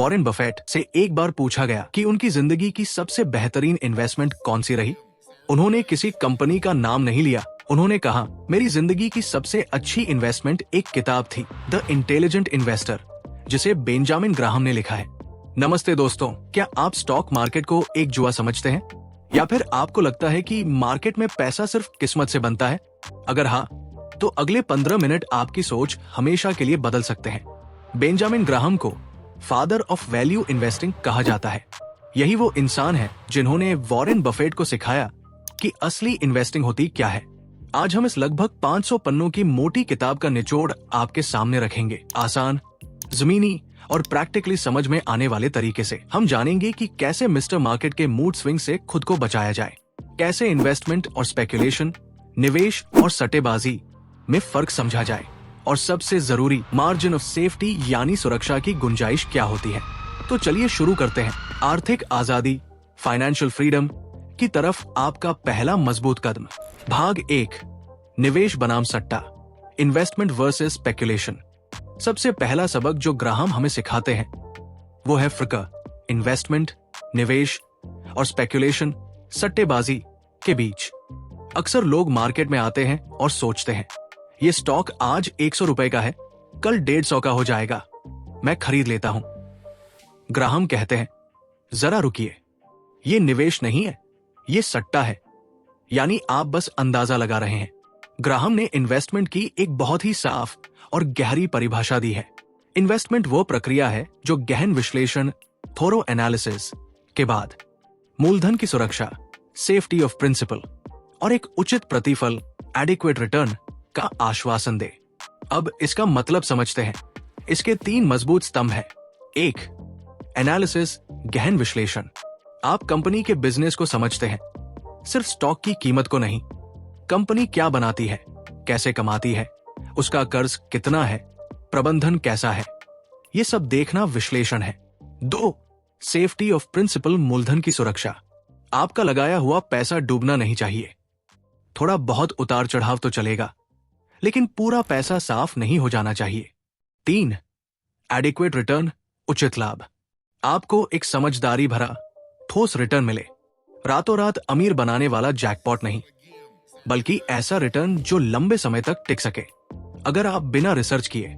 Warren Buffett से एक बार पूछा गया कि उनकी जिंदगी की सबसे बेहतरीन इन्वेस्टमेंट कौन सी रही। उन्होंने किसी कंपनी का नाम नहीं लिया। उन्होंने कहा, मेरी जिंदगी की सबसे अच्छी इन्वेस्टमेंट एक किताब थी, द इंटेलिजेंट इन्वेस्टर, जिसे बेंजामिन ग्राहम ने लिखा है। नमस्ते दोस्तों, क्या आप स्टॉक मार्केट को एक जुआ समझते हैं, या फिर आपको लगता है कि मार्केट में पैसा सिर्फ किस्मत से बनता है? अगर हाँ, तो अगले 15 मिनट आपकी सोच हमेशा के लिए बदल सकते हैं। बेंजामिन ग्राहम को फादर ऑफ वैल्यू इन्वेस्टिंग कहा जाता है। यही वो इंसान है जिन्होंने वॉरेन बफेट को सिखाया कि असली इन्वेस्टिंग होती क्या है। आज हम इस लगभग 500 पन्नों की मोटी किताब का निचोड़ आपके सामने रखेंगे। आसान, जमीनी और प्रैक्टिकली समझ में आने वाले तरीके से हम जानेंगे कि कैसे मिस्टर मार्केट के मूड स्विंग से खुद को बचाया जाए, कैसे इन्वेस्टमेंट और स्पेकुलेशन, निवेश और सट्टेबाजी में फर्क समझा जाए, और सबसे जरूरी मार्जिन ऑफ सेफ्टी यानी सुरक्षा की गुंजाइश क्या होती है। तो चलिए शुरू करते हैं। आर्थिक आजादी, फाइनेंशियल फ्रीडम की तरफ आपका पहला मजबूत कदम। भाग 1, निवेश बनाम सट्टा, इन्वेस्टमेंट वर्सेस स्पेकुलेशन। सबसे पहला सबक जो ग्राहम हमें सिखाते हैं वो है फर्क इन्वेस्टमेंट, निवेश और स्पेकुलेशन, सट्टेबाजी के बीच। अक्सर लोग मार्केट में आते हैं और सोचते हैं, ये स्टॉक आज 100 रुपए का है, कल 150 का हो जाएगा, मैं खरीद लेता हूं। ग्राहम कहते हैं, जरा रुकिए, ये निवेश नहीं है, ये सट्टा है, यानी आप बस अंदाजा लगा रहे हैं। ग्राहम ने इन्वेस्टमेंट की एक बहुत ही साफ और गहरी परिभाषा दी है। इन्वेस्टमेंट वो प्रक्रिया है जो गहन विश्लेषण, थोरो एनालिसिस के बाद मूलधन की सुरक्षा, सेफ्टी ऑफ प्रिंसिपल और एक उचित प्रतिफल, एडिक्वेट रिटर्न का आश्वासन दे। अब इसका मतलब समझते हैं। इसके 3 मजबूत स्तंभ हैं। 1, एनालिसिस, गहन विश्लेषण। आप कंपनी के बिजनेस को समझते हैं, सिर्फ स्टॉक की कीमत को नहीं। कंपनी क्या बनाती है, कैसे कमाती है, उसका कर्ज कितना है, प्रबंधन कैसा है, ये सब देखना विश्लेषण है। 2, सेफ्टी ऑफ प्रिंसिपल, मूलधन की सुरक्षा। आपका लगाया हुआ पैसा डूबना नहीं चाहिए। थोड़ा बहुत उतार चढ़ाव तो चलेगा, लेकिन पूरा पैसा साफ नहीं हो जाना चाहिए। 3, एडिक्वेट रिटर्न, उचित लाभ। आपको एक समझदारी भरा ठोस रिटर्न मिले, रातों रात अमीर बनाने वाला जैकपॉट नहीं, बल्कि ऐसा रिटर्न जो लंबे समय तक टिक सके। अगर आप बिना रिसर्च किए,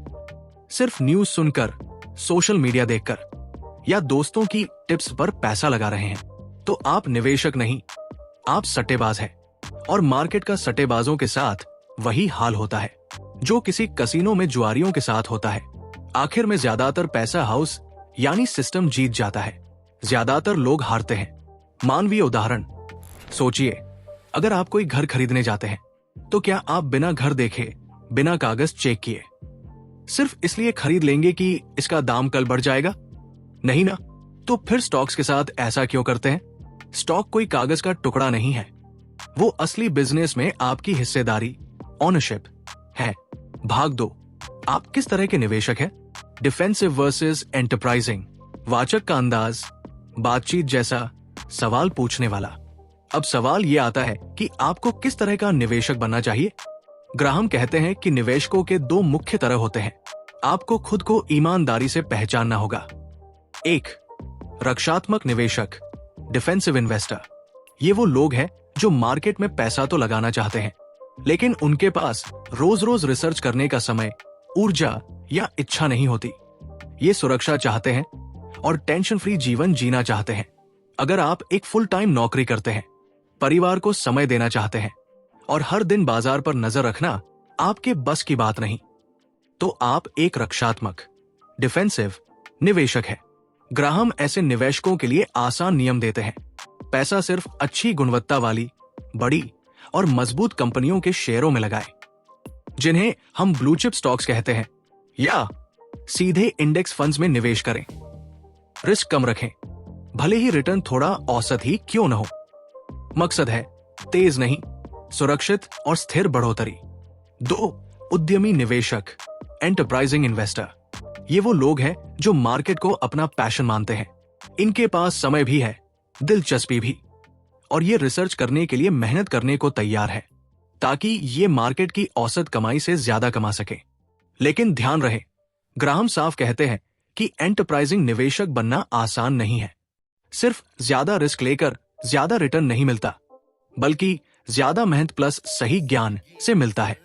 सिर्फ न्यूज सुनकर, सोशल मीडिया देखकर या दोस्तों की टिप्स पर पैसा लगा रहे हैं, तो आप निवेशक नहीं, आप सट्टेबाज हैं। और मार्केट का सट्टेबाजों के साथ वही हाल होता है जो किसी कसीनो में जुआरियों के साथ होता है। आखिर में ज्यादातर पैसा हाउस यानी सिस्टम जीत जाता है, ज्यादातर लोग हारते हैं। मानवीय उदाहरण सोचिए, अगर आप कोई घर खरीदने जाते हैं, तो क्या आप बिना घर देखे, बिना कागज चेक किए सिर्फ इसलिए खरीद लेंगे कि इसका दाम कल बढ़ जाएगा? नहीं ना। तो फिर स्टॉक्स के साथ ऐसा क्यों करते हैं? स्टॉक कोई कागज का टुकड़ा नहीं है, वो असली बिजनेस में आपकी हिस्सेदारी, ओनरशिप है। भाग 2, आप किस तरह के निवेशक हैं? Defensive versus enterprising. वाचक का अंदाज, बातचीत जैसा, सवाल पूछने वाला। अब सवाल ये आता है कि आपको किस तरह का निवेशक बनना चाहिए। ग्राहम कहते हैं कि निवेशकों के 2 मुख्य तरह होते हैं। आपको खुद को ईमानदारी से पहचानना होगा। 1, रक्षात्मक निवेशक, डिफेंसिव इन्वेस्टर। ये वो लोग हैं जो मार्केट में पैसा तो लगाना चाहते हैं, लेकिन उनके पास रोज रोज रिसर्च करने का समय, ऊर्जा या इच्छा नहीं होती। ये सुरक्षा चाहते हैं और टेंशन फ्री जीवन जीना चाहते हैं। अगर आप एक फुल टाइम नौकरी करते हैं, परिवार को समय देना चाहते हैं और हर दिन बाजार पर नजर रखना आपके बस की बात नहीं, तो आप एक रक्षात्मक, डिफेंसिव निवेशक हैं। ग्राहम ऐसे निवेशकों के लिए आसान नियम देते हैं। पैसा सिर्फ अच्छी गुणवत्ता वाली, बड़ी और मजबूत कंपनियों के शेयरों में लगाएं, जिन्हें हम ब्लू चिप स्टॉक्स कहते हैं, या सीधे इंडेक्स फंड्स में निवेश करें। रिस्क कम रखें, भले ही रिटर्न थोड़ा औसत ही क्यों न हो। मकसद है तेज नहीं, सुरक्षित और स्थिर बढ़ोतरी। 2, उद्यमी निवेशक, एंटरप्राइजिंग इन्वेस्टर। ये वो लोग हैं जो मार्केट को अपना पैशन मानते हैं। इनके पास समय भी है, दिलचस्पी भी, और ये रिसर्च करने के लिए मेहनत करने को तैयार है, ताकि ये मार्केट की औसत कमाई से ज्यादा कमा सके। लेकिन ध्यान रहे, ग्राहम साफ कहते हैं कि एंटरप्राइजिंग निवेशक बनना आसान नहीं है। सिर्फ ज्यादा रिस्क लेकर ज्यादा रिटर्न नहीं मिलता, बल्कि ज्यादा मेहनत प्लस सही ज्ञान से मिलता है।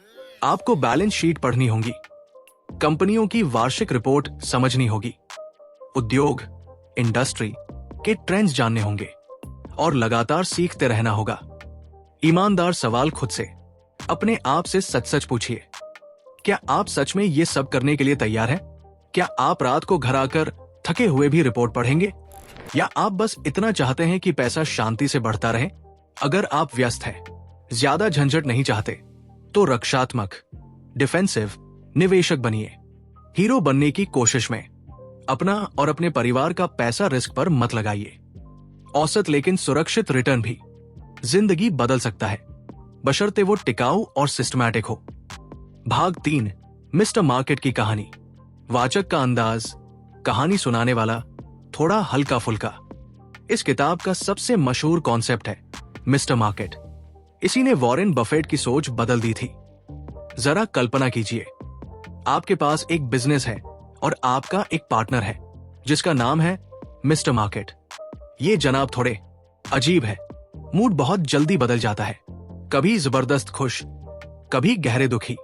आपको बैलेंस शीट पढ़नी होगी, कंपनियों की वार्षिक रिपोर्ट समझनी होगी, उद्योग इंडस्ट्री के ट्रेंड्स जानने होंगे और लगातार सीखते रहना होगा। ईमानदार सवाल खुद से अपने आप से सच सच पूछिए, क्या आप सच में ये सब करने के लिए तैयार हैं? क्या आप रात को घर आकर थके हुए भी रिपोर्ट पढ़ेंगे, या आप बस इतना चाहते हैं कि पैसा शांति से बढ़ता रहे? अगर आप व्यस्त हैं, ज्यादा झंझट नहीं चाहते, तो रक्षात्मक डिफेंसिव निवेशक बनिए। हीरो बनने की कोशिश में अपना और अपने परिवार का पैसा रिस्क पर मत लगाइए। औसत लेकिन सुरक्षित रिटर्न भी जिंदगी बदल सकता है, बशर्ते वो टिकाऊ और सिस्टमैटिक हो। भाग 3, मिस्टर मार्केट की कहानी। वाचक का अंदाज, कहानी सुनाने वाला थोड़ा हल्का फुल्का। इस किताब का सबसे मशहूर कॉन्सेप्ट है मिस्टर मार्केट। इसी ने वॉरेन बफेट की सोच बदल दी थी। जरा कल्पना कीजिए, आपके पास एक बिजनेस है और आपका एक पार्टनर है जिसका नाम है मिस्टर मार्केट। ये जनाब थोड़े अजीब है। मूड बहुत जल्दी बदल जाता है, कभी जबरदस्त खुश, कभी गहरे दुखी।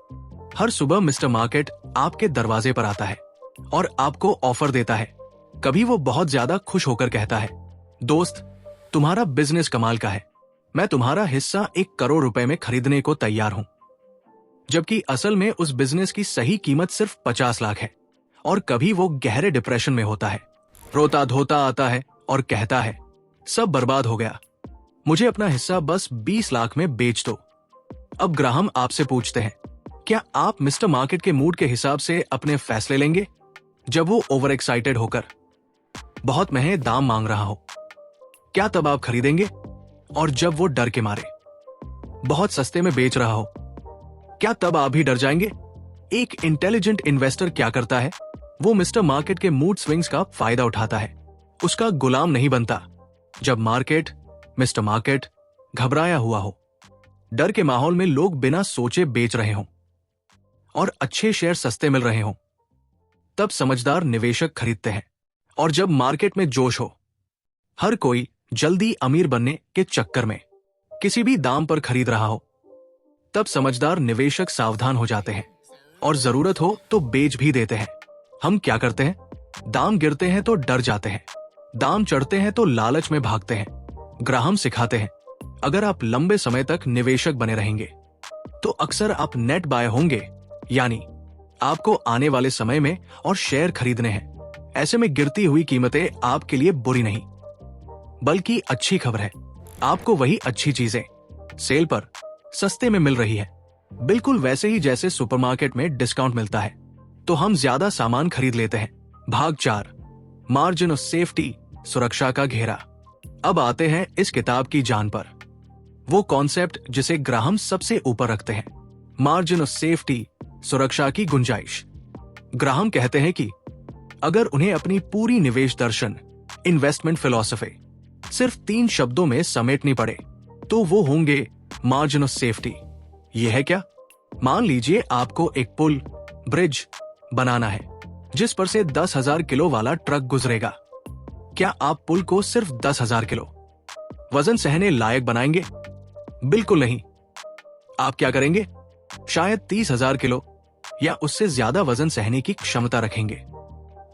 हर सुबह मिस्टर मार्केट आपके दरवाजे पर आता है और आपको ऑफर देता है। कभी वो बहुत ज्यादा खुश होकर कहता है, दोस्त, तुम्हारा बिजनेस कमाल का है, मैं तुम्हारा हिस्सा 1 करोड़ रुपए में खरीदने को तैयार हूं। जबकि असल में उस बिजनेस की सही कीमत सिर्फ 50 लाख है। और कभी वो गहरे डिप्रेशन में होता है, रोता धोता आता है और कहता है, सब बर्बाद हो गया, मुझे अपना हिस्सा बस 20 लाख में बेच दो। अब ग्राहम आपसे पूछते हैं, क्या आप मिस्टर मार्केट के मूड के हिसाब से अपने फैसले लेंगे? जब वो ओवर एक्साइटेड होकर बहुत महंगे दाम मांग रहा हो, क्या तब आप खरीदेंगे? और जब वो डर के मारे बहुत सस्ते में बेच रहा हो, क्या तब आप भी डर जाएंगे? एक इंटेलिजेंट इन्वेस्टर क्या करता है? वो मिस्टर मार्केट के मूड स्विंग्स का फायदा उठाता है, उसका गुलाम नहीं बनता। जब मिस्टर मार्केट घबराया हुआ हो, डर के माहौल में लोग बिना सोचे बेच रहे हों और अच्छे शेयर सस्ते मिल रहे हों, तब समझदार निवेशक खरीदते हैं। और जब मार्केट में जोश हो, हर कोई जल्दी अमीर बनने के चक्कर में किसी भी दाम पर खरीद रहा हो, तब समझदार निवेशक सावधान हो जाते हैं और जरूरत हो तो बेच भी देते हैं। हम क्या करते हैं? दाम गिरते हैं तो डर जाते हैं, दाम चढ़ते हैं तो लालच में भागते हैं। ग्राहम सिखाते हैं, अगर आप लंबे समय तक निवेशक बने रहेंगे तो अक्सर आप नेट बाय होंगे, यानी आपको आने वाले समय में और शेयर खरीदने हैं। ऐसे में गिरती हुई कीमतें आपके लिए बुरी नहीं, बल्कि अच्छी खबर है। आपको वही अच्छी चीजें सेल पर सस्ते में मिल रही है, बिल्कुल वैसे ही जैसे सुपरमार्केट में डिस्काउंट मिलता है, तो हम ज्यादा सामान खरीद लेते हैं। भाग 4, मार्जिन ऑफ सेफ्टी, सुरक्षा का घेरा। अब आते हैं इस किताब की जान पर, वो कॉन्सेप्ट जिसे ग्राहम सबसे ऊपर रखते हैं, मार्जिन ऑफ सेफ्टी, सुरक्षा की गुंजाइश। ग्राहम कहते हैं कि अगर उन्हें अपनी पूरी निवेश दर्शन, इन्वेस्टमेंट फिलॉसफी सिर्फ 3 शब्दों में समेटनी पड़े, तो वो होंगे मार्जिन ऑफ सेफ्टी। ये है क्या? मान लीजिए आपको एक पुल, ब्रिज बनाना है जिस पर से 10,000 किलो वाला ट्रक गुजरेगा। क्या आप पुल को सिर्फ 10,000 किलो वजन सहने लायक बनाएंगे? बिल्कुल नहीं। आप क्या करेंगे? शायद 30,000 किलो या उससे ज्यादा वजन सहने की क्षमता रखेंगे,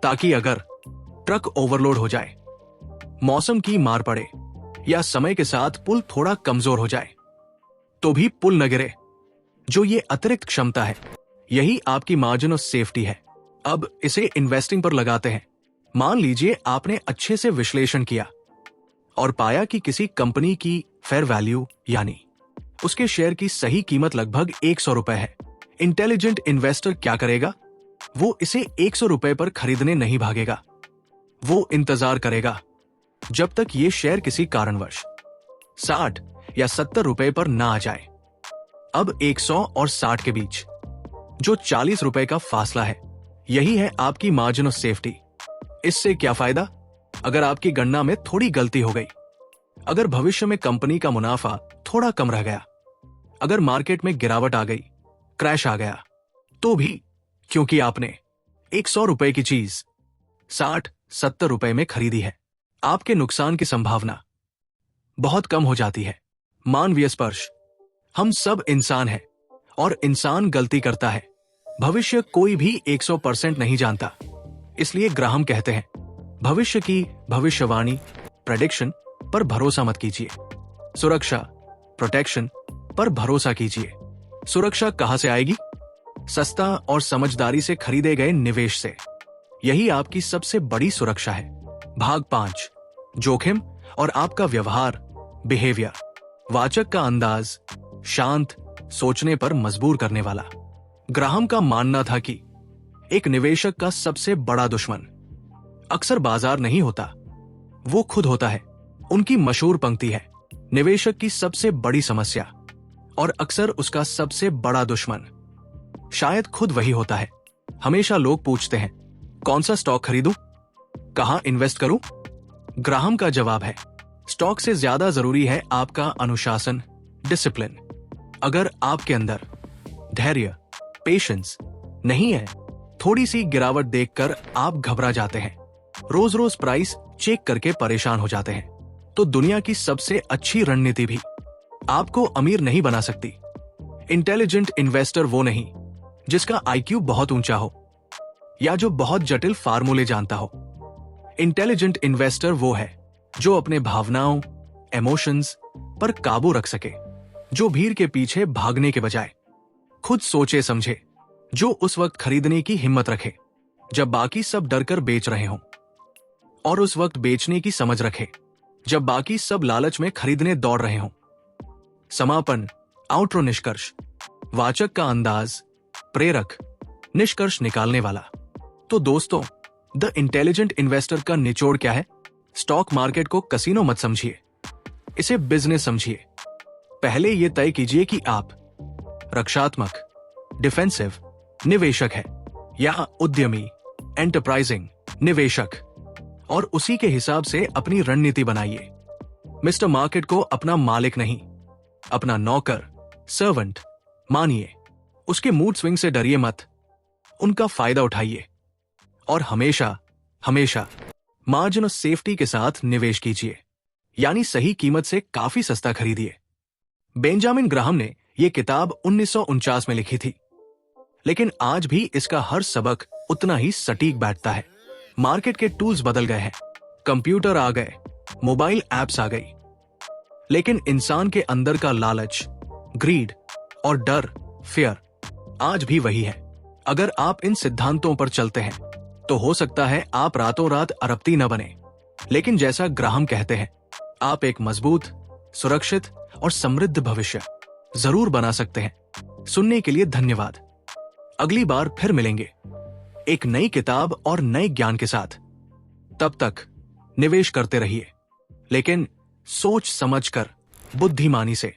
ताकि अगर ट्रक ओवरलोड हो जाए, मौसम की मार पड़े या समय के साथ पुल थोड़ा कमजोर हो जाए, तो भी पुल न गिरे। जो ये अतिरिक्त क्षमता है, यही आपकी मार्जिन ऑफ सेफ्टी है। अब इसे इन्वेस्टिंग पर लगाते हैं। मान लीजिए आपने अच्छे से विश्लेषण किया और पाया कि किसी कंपनी की फेयर वैल्यू, यानी उसके शेयर की सही कीमत लगभग 100 रुपए है। इंटेलिजेंट इन्वेस्टर क्या करेगा? वो इसे 100 रुपए पर खरीदने नहीं भागेगा, वो इंतजार करेगा जब तक ये शेयर किसी कारणवश 60 या 70 रुपए पर ना आ जाए। अब 100 और 60 के बीच जो 40 रुपए का फासला है, यही है आपकी मार्जिन ऑफ सेफ्टी। इससे क्या फायदा? अगर आपकी गणना में थोड़ी गलती हो गई, अगर भविष्य में कंपनी का मुनाफा थोड़ा कम रह गया, अगर मार्केट में गिरावट आ गई, क्रैश आ गया, तो भी क्योंकि आपने 100 रुपए की चीज 60-70 रुपए में खरीदी है, आपके नुकसान की संभावना बहुत कम हो जाती है। मानवीय स्पर्श। हम सब इंसान हैं और इंसान गलती करता है। भविष्य कोई भी 100% नहीं जानता, इसलिए ग्राहम कहते हैं भविष्य की भविष्यवाणी प्रेडिक्शन पर भरोसा मत कीजिए। सुरक्षा प्रोटेक्शन पर भरोसा कीजिए। सुरक्षा कहां से आएगी? सस्ता और समझदारी से खरीदे गए निवेश से। यही आपकी सबसे बड़ी सुरक्षा है। भाग 5, जोखिम और आपका व्यवहार बिहेवियर। वाचक का अंदाज शांत, सोचने पर मजबूर करने वाला। ग्राहम का मानना था कि एक निवेशक का सबसे बड़ा दुश्मन अक्सर बाजार नहीं होता, वो खुद होता है। उनकी मशहूर पंक्ति है, निवेशक की सबसे बड़ी समस्या और अक्सर उसका सबसे बड़ा दुश्मन शायद खुद वही होता है। हमेशा लोग पूछते हैं, कौन सा स्टॉक खरीदूं? कहां इन्वेस्ट करूं? ग्राहम का जवाब है, स्टॉक से ज्यादा जरूरी है आपका अनुशासन, डिसिप्लिन। अगर आपके अंदर धैर्य, पेशेंस नहीं है, थोड़ी सी गिरावट देखकर आप घबरा जाते हैं, रोज रोज प्राइस चेक करके परेशान हो जाते हैं, तो दुनिया की सबसे अच्छी रणनीति भी आपको अमीर नहीं बना सकती। इंटेलिजेंट इन्वेस्टर वो नहीं जिसका आईक्यू बहुत ऊंचा हो या जो बहुत जटिल फार्मूले जानता हो। इंटेलिजेंट इन्वेस्टर वो है जो अपने भावनाओं, इमोशंस पर काबू रख सके, जो भीड़ के पीछे भागने के बजाय खुद सोचे समझे, जो उस वक्त खरीदने की हिम्मत रखे जब बाकी सब डरकर बेच रहे हों, और उस वक्त बेचने की समझ रखे जब बाकी सब लालच में खरीदने दौड़ रहे हों। समापन आउटरो निष्कर्ष। वाचक का अंदाज प्रेरक, निष्कर्ष निकालने वाला। तो दोस्तों, द इंटेलिजेंट इन्वेस्टर का निचोड़ क्या है? स्टॉक मार्केट को कसिनो मत समझिए, इसे बिजनेस समझिए। पहले यह तय कीजिए कि आप रक्षात्मक डिफेंसिव निवेशक है या उद्यमी एंटरप्राइजिंग निवेशक, और उसी के हिसाब से अपनी रणनीति बनाइए। मिस्टर मार्केट को अपना मालिक नहीं, अपना नौकर, सर्वेंट मानिए। उसके मूड स्विंग से डरिए मत, उनका फायदा उठाइए और हमेशा हमेशा मार्जिन ऑफ सेफ्टी के साथ निवेश कीजिए, यानी सही कीमत से काफी सस्ता खरीदिए। बेंजामिन ग्राहम ने यह किताब 1949 में लिखी थी, लेकिन आज भी इसका हर सबक उतना ही सटीक बैठता है। मार्केट के टूल्स बदल गए हैं, कंप्यूटर आ गए, मोबाइल ऐप्स आ गई, लेकिन इंसान के अंदर का लालच, ग्रीड और डर, फियर आज भी वही है। अगर आप इन सिद्धांतों पर चलते हैं तो हो सकता है आप रातों रात अरबपति न बने, लेकिन जैसा ग्राहम कहते हैं, आप एक मजबूत, सुरक्षित और समृद्ध भविष्य जरूर बना सकते हैं। सुनने के लिए धन्यवाद। अगली बार फिर मिलेंगे एक नई किताब और नए ज्ञान के साथ। तब तक निवेश करते रहिए, लेकिन सोच समझकर, बुद्धिमानी से।